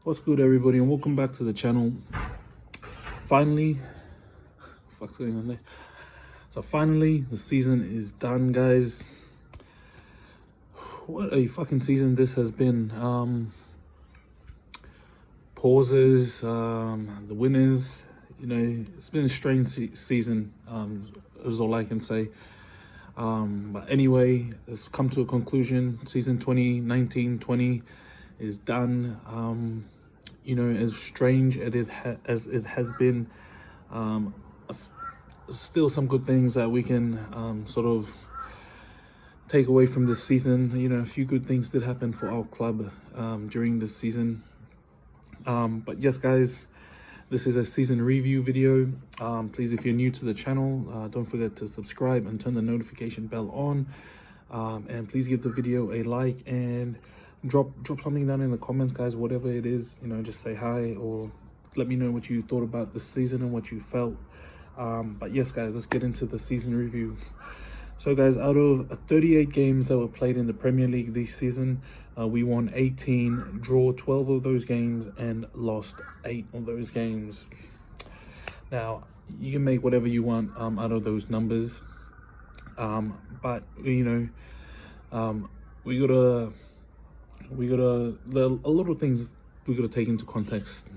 What's good, everybody, and welcome back to the channel. Finally, what's going on there? So finally, the season is done, guys. What a fucking season this has been. Pauses, the winners. You know, it's been a strange season. Is all I can say. But anyway, it's come to a conclusion. Season 2019-20 is done. You know, as strange as it has been, still some good things that we can sort of take away from this season. You know, a few good things did happen for our club during this season. But yes, guys, this is a season review video. Please, if you're new to the channel, don't forget to subscribe and turn the notification bell on. And please give the video a like and drop something down in the comments, guys. Whatever it is, you know, just say hi or let me know what you thought about this season and what you felt. But yes, guys, let's get into the season review. So guys, out of 38 games that were played in the Premier League this season, we won 18, draw 12 of those games, and lost 8 of those games. Now, you can make whatever you want out of those numbers, but you know, we gotta a lot of things we gotta take into context.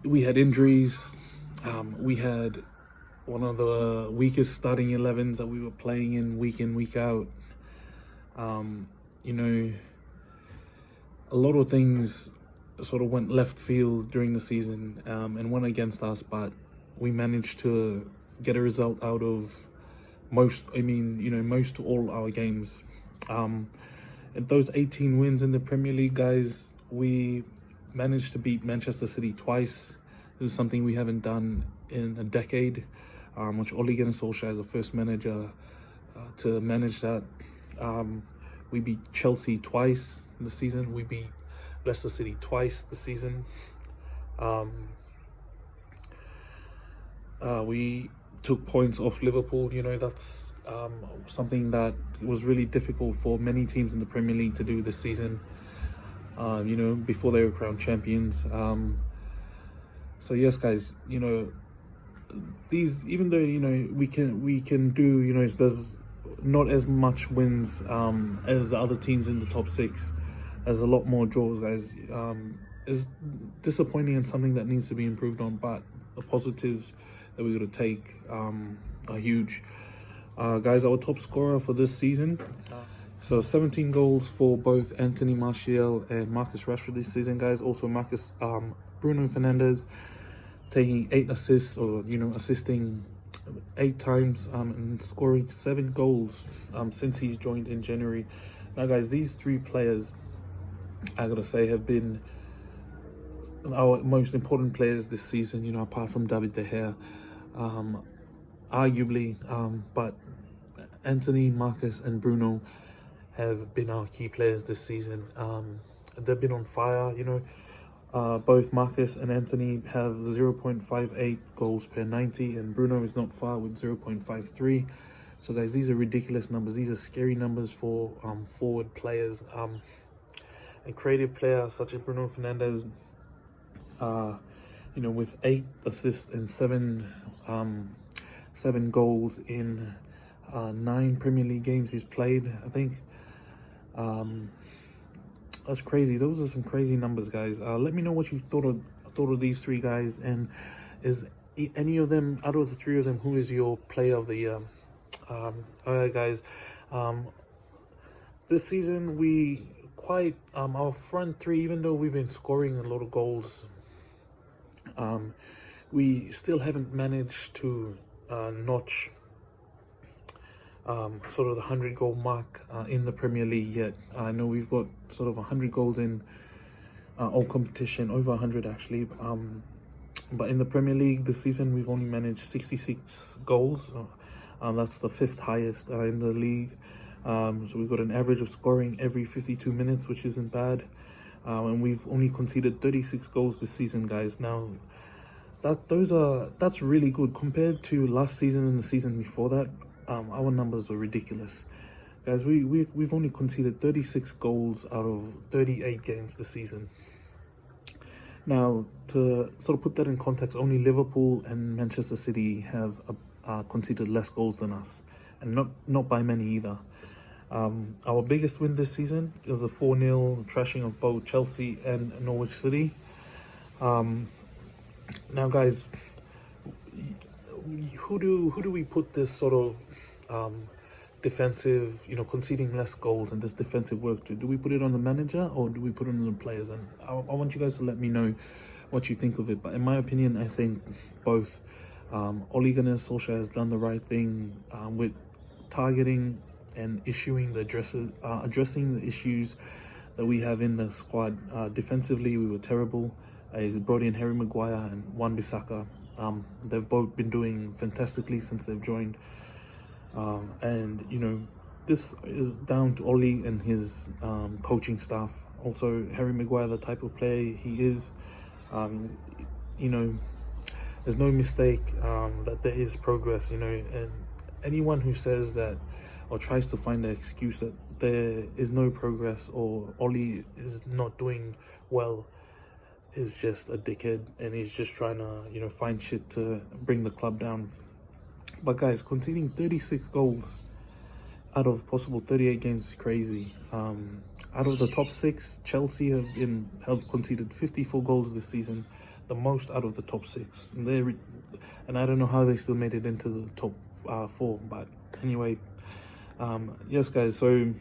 We had injuries. We had one of the weakest starting 11s that we were playing in, week out. You know, a lot of things sort of went left field during the season and went against us, but we managed to get a result out of most all our games. And those 18 wins in the Premier League, guys, we managed to beat Manchester City twice. This is something we haven't done in a decade, which Ole Gunnar Solskjaer is the first manager to manage that. We beat Chelsea twice this season. We beat Leicester City twice this season. We took points off Liverpool. You know, that's something that was really difficult for many teams in the Premier League to do this season, you know, before they were crowned champions. So yes, guys, you know, these, even though, you know, we can do, you know, there's not as much wins as the other teams in the top 6. There's a lot more draws, guys. It's disappointing and something that needs to be improved on, but the positives that we're going to take are huge. Guys, our top scorer for this season, so 17 goals for both Anthony Martial and Marcus Rashford this season, guys. Also Bruno Fernandes taking 8 assists, or, you know, assisting 8 times and scoring 7 goals since he's joined in January. Now, guys, these 3 players, I gotta say, have been our most important players this season, you know, apart from David De Gea, arguably, but Anthony, Marcus and Bruno have been our key players this season. They've been on fire, you know. Both Marcus and Anthony have 0.58 goals per 90, and Bruno is not far with 0.53. So, guys, these are ridiculous numbers. These are scary numbers for forward players. A creative player such as Bruno Fernandes, you know, with 8 assists and 7 goals in 9 Premier League games he's played, I think. That's crazy. Those are some crazy numbers, guys. Let me know what you thought of these 3 guys, and is any of them, out of the 3 of them, who is your player of the year? Alright, guys. This season we quite our front 3, even though we've been scoring a lot of goals, we still haven't managed to notch sort of the 100 goal mark in the Premier League yet. I know we've got sort of 100 goals in all competition, over 100 actually, but in the Premier League this season we've only managed 66 goals. That's the 5th highest in the league. So we've got an average of scoring every 52 minutes, which isn't bad, and we've only conceded 36 goals this season, guys. Now that's really good compared to last season and the season before that. Our numbers were ridiculous. Guys, we've only conceded 36 goals out of 38 games this season. Now, to sort of put that in context, only Liverpool and Manchester City have conceded less goals than us, and not by many either. Our biggest win this season is a 4-0 trashing of both Chelsea and Norwich City. Now, guys, who do we put this sort of defensive, conceding less goals and this defensive work to? Do we put it on the manager or do we put it on the players? And I want you guys to let me know what you think of it. But in my opinion, I think both. Ole Gunnar Solskjaer has done the right thing with targeting and addressing the issues that we have in the squad. Defensively, we were terrible. He's brought in Harry Maguire and Wan-Bissaka. They've both been doing fantastically since they've joined. And this is down to Ole and his coaching staff. Also, Harry Maguire, the type of player he is, there's no mistake that there is progress, and anyone who says that or tries to find an excuse that there is no progress or Ole is not doing well is just a dickhead, and he's just trying to, find shit to bring the club down. But guys, conceding 36 goals out of possible 38 games is crazy. Out of the top 6, Chelsea have conceded 54 goals this season, the most out of the top 6. And I don't know how they still made it into the top 4. But anyway, yes, guys. So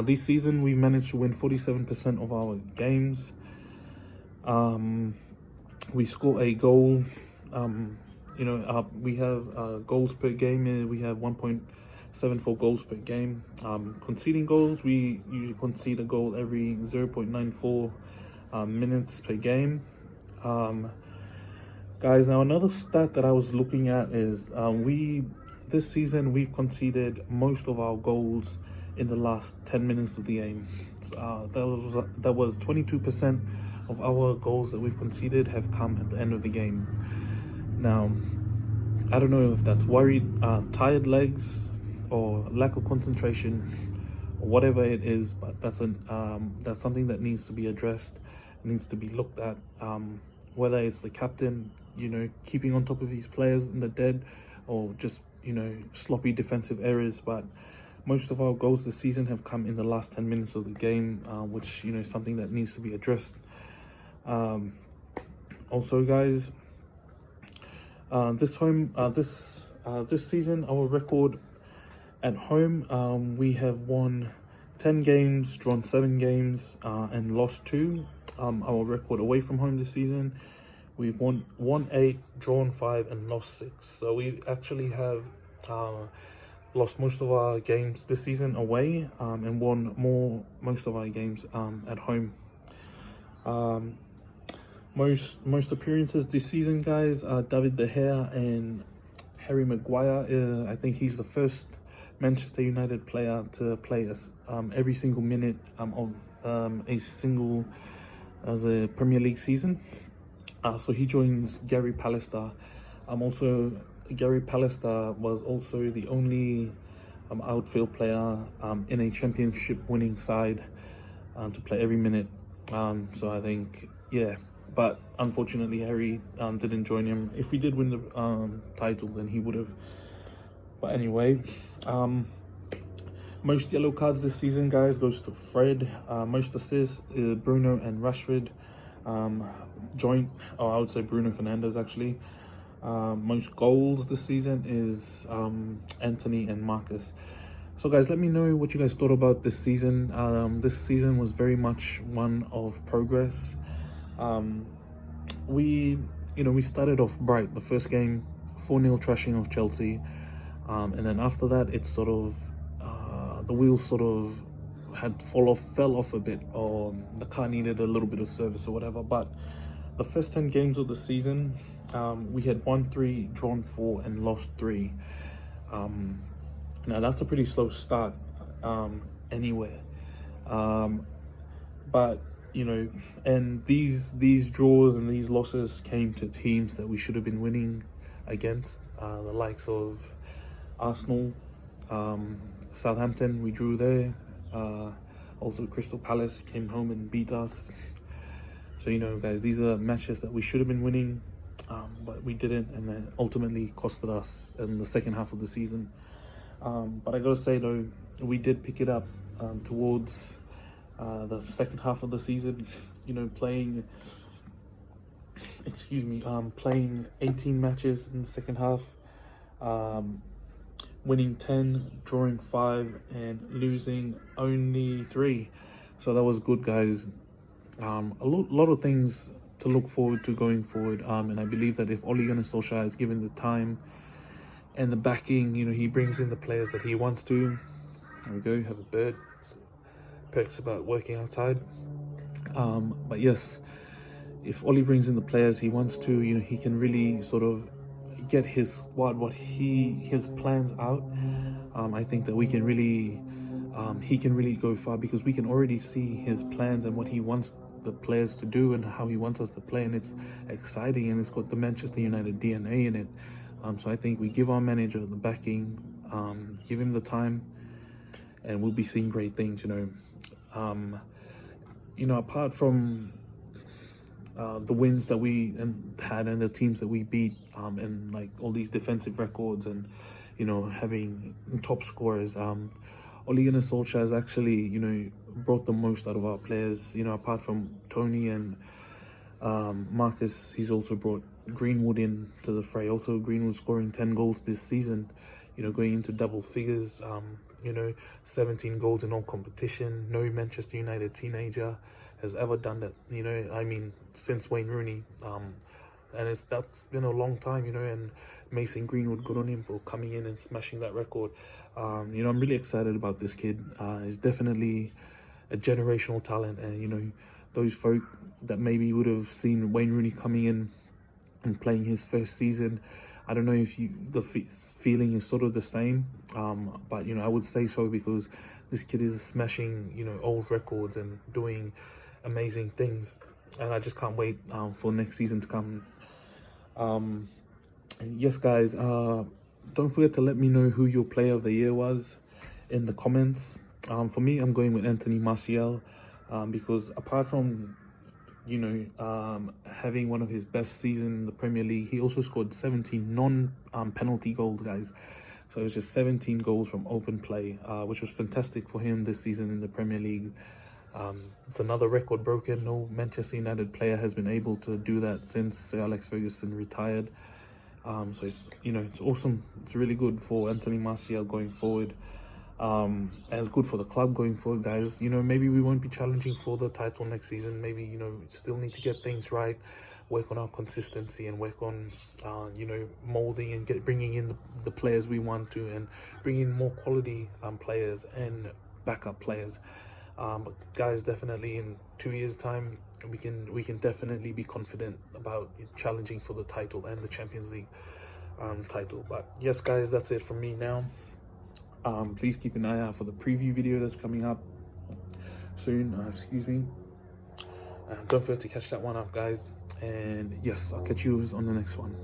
this season we managed to win 47% of our games. We score a goal. We have goals per game. We have 1.74 goals per game. Conceding goals, we usually concede a goal every 0.94 minutes per game. Guys, now another stat that I was looking at is this season we've conceded most of our goals in the last 10 minutes of the game. That was 22% of our goals that we've conceded have come at the end of the game. Now, I don't know if that's tired legs or lack of concentration or whatever it is, but that's something that needs to be addressed, needs to be looked at. Whether it's the captain, keeping on top of his players in the dead, or just, sloppy defensive errors. But most of our goals this season have come in the last 10 minutes of the game, which, is something that needs to be addressed. Also, guys, this season, our record at home, we have won 10 games, drawn 7 games, and lost 2. Our record away from home this season, we've won 8, drawn 5, and lost 6. So we actually have lost most of our games this season away, and won most of our games at home. Most appearances this season, guys, David De Gea and Harry Maguire. I think he's the first Manchester United player to play every single minute of as a Premier League season. So he joins Gary Pallister. Gary Pallister was also the only outfield player in a championship winning side to play every minute. So I think, yeah. But unfortunately, Harry didn't join him. If we did win the title, then he would have. But anyway, most yellow cards this season, guys, goes to Fred. Most assists, Bruno and Rashford. I would say Bruno Fernandes, actually. Most goals this season is Anthony and Marcus. So, guys, let me know what you guys thought about this season. This season was very much one of progress. We started off bright. The first game, 4-0 trashing of Chelsea. And then after that, it's sort of the wheels sort of fell off a bit, or the car needed a little bit of service or whatever. But the first 10 games of the season, we had won 3, drawn 4, and lost 3. Now that's a pretty slow start anyway. But and these draws and these losses came to teams that we should have been winning against, the likes of Arsenal, Southampton, we drew there. Also, Crystal Palace came home and beat us. So, you know, guys, these are matches that we should have been winning, but we didn't, and then ultimately costed us in the second half of the season. But I gotta say, though, we did pick it up towards the second half of the season. You know, playing 18 matches in the second half, winning 10, drawing 5, and losing only 3. So that was good, guys. A lot of things to look forward to going forward. And I believe that if Ole Gunnar Solskjaer is given the time and the backing, you know, he brings in the players that he wants to. There we go, have a bird. Perks about working outside. But yes, if Ole brings in the players he wants to, you know, he can really sort of get his his plans out. I think that we can really he can really go far, because we can already see his plans and what he wants the players to do and how he wants us to play, and it's exciting, and it's got the Manchester United DNA in it. So I think we give our manager the backing, give him the time, and we'll be seeing great things. You know, apart from the wins that we had and the teams that we beat, and like all these defensive records, and you know, having top scorers, Ole Gunnar Solskjaer has actually, you know, brought the most out of our players. You know, apart from Tony and Marcus, he's also brought Greenwood in to the fray. Also, Greenwood scoring 10 goals this season, you know, going into double figures. You know, 17 goals in all competition. No Manchester United teenager has ever done that, you know, I mean, since Wayne Rooney. And that's been a long time, you know, and Mason Greenwood, good on him for coming in and smashing that record. You know, I'm really excited about this kid. He's definitely a generational talent, and you know, those folk that maybe would have seen Wayne Rooney coming in and playing his first season, I don't know if the feeling is sort of the same, but you know, I would say so, because this kid is smashing, you know, old records and doing amazing things, and I just can't wait for next season to come. Yes, guys, don't forget to let me know who your player of the year was in the comments. For me, I'm going with Anthony Martial, because apart from, you know, having one of his best seasons in the Premier League, he also scored 17 non-penalty goals, guys. So it was just 17 goals from open play, which was fantastic for him this season in the Premier League. It's another record broken. No Manchester United player has been able to do that since Sir Alex Ferguson retired. So it's, you know, it's awesome. It's really good for Anthony Martial going forward. And it's good for the club going forward, guys. You know, maybe we won't be challenging for the title next season. Maybe, you know, we still need to get things right, work on our consistency, and work on, you know, molding and bringing in the players we want to, and bringing in more quality players and backup players. But guys, definitely in 2 years' time, we can definitely be confident about challenging for the title and the Champions League title. But yes, guys, that's it from me now. Please keep an eye out for the preview video that's coming up soon. Excuse me. Don't forget to catch that one up, guys. And yes, I'll catch you on the next one.